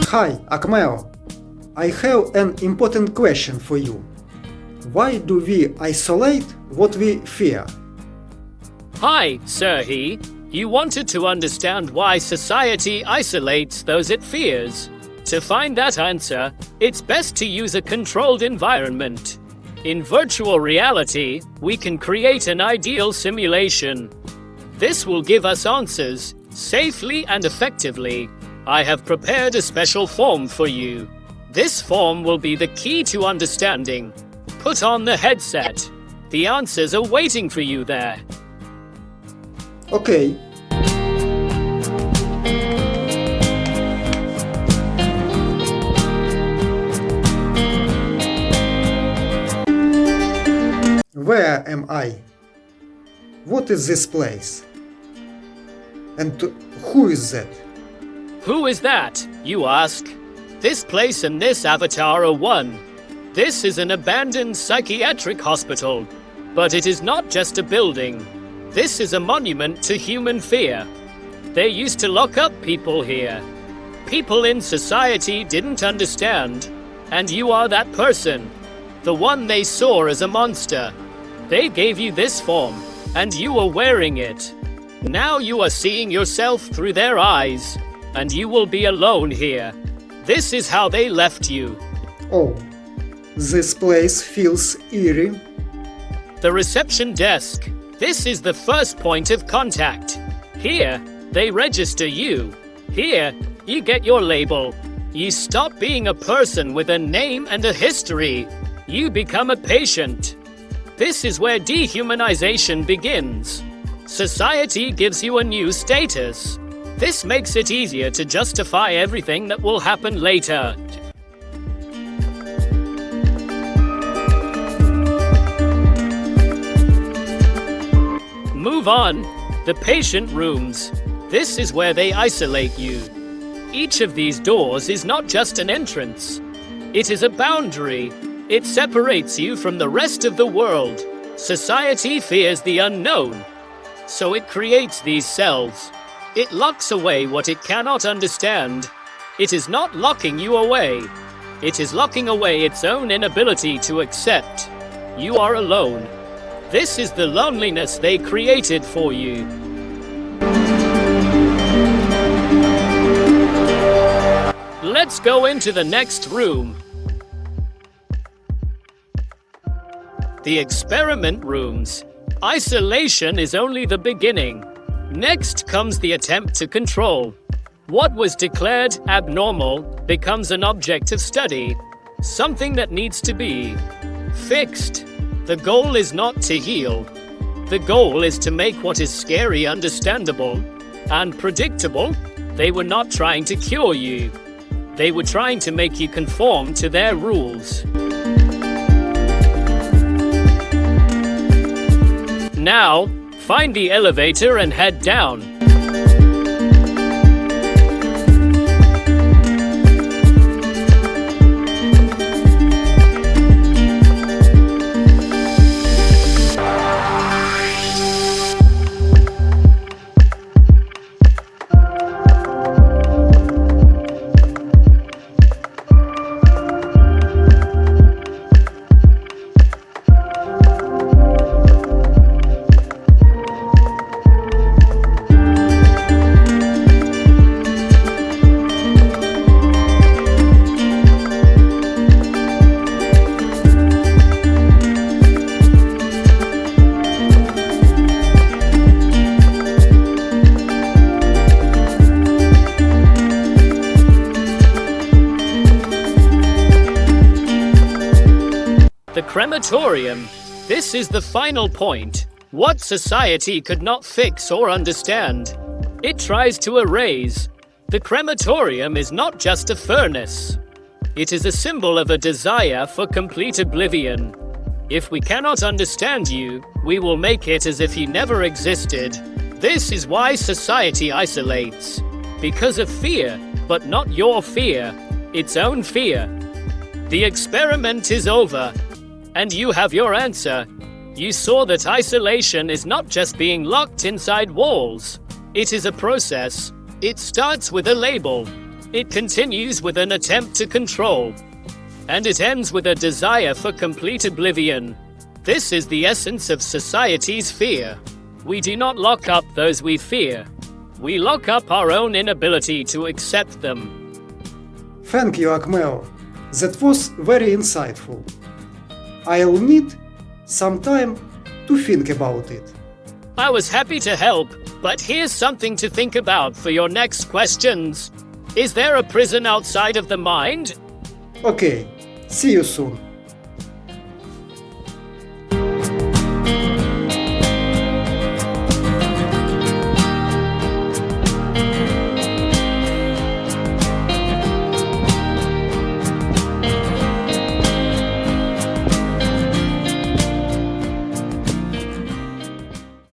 Hi, Akmeo. I have an important question for you. Why do we isolate what we fear? Hi, Serhi. You wanted to understand why society isolates those it fears. To find that answer, it's best to use a controlled environment. In virtual reality, we can create an ideal simulation. This will give us answers safely and effectively. I have prepared a special form for you. This form will be the key to understanding. Put on the headset. The answers are waiting for you there. Okay. Where am I? What is this place? And who is that? Who is that, you ask? This place and this avatar are one. This is an abandoned psychiatric hospital, but it is not just a building. This is a monument to human fear. They used to lock up people here. People in society didn't understand, and you are that person, the one they saw as a monster. They gave you this form, and you are wearing it. Now you are seeing yourself through their eyes, and you will be alone here. This is how they left you. Oh, this place feels eerie. The reception desk. This is the first point of contact. Here, they register you. Here, you get your label. You stop being a person with a name and a history. You become a patient. This is where dehumanization begins. Society gives you a new status. This makes it easier to justify everything that will happen later. Move on. The patient rooms. This is where they isolate you. Each of these doors is not just an entrance. It is a boundary. It separates you from the rest of the world. Society fears the unknown, so it creates these cells. It locks away what it cannot understand. It is not locking you away. It is locking away its own inability to accept. You are alone. This is the loneliness they created for you. Let's go into the next room. The experiment rooms. Isolation is only the beginning. Next comes the attempt to control. What was declared abnormal becomes an object of study, something that needs to be fixed. The goal is not to heal. The goal is to make what is scary understandable and predictable. They were not trying to cure you. They were trying to make you conform to their rules. Now, find the elevator and head down. The crematorium. This is the final point. What society could not fix or understand. It tries to erase. The crematorium is not just a furnace. It is a symbol of a desire for complete oblivion. If we cannot understand you, we will make it as if you never existed. This is why society isolates. Because of fear, but not your fear. Its own fear. The experiment is over. And you have your answer. You saw that isolation is not just being locked inside walls. It is a process. It starts with a label. It continues with an attempt to control, and it ends with a desire for complete oblivion. This is the essence of society's fear. We do not lock up those we fear. We lock up our own inability to accept them. Thank you, Akmeo. That was very insightful. I'll need some time to think about it. I was happy to help, but here's something to think about for your next questions. Is there a prison outside of the mind? Okay, see you soon.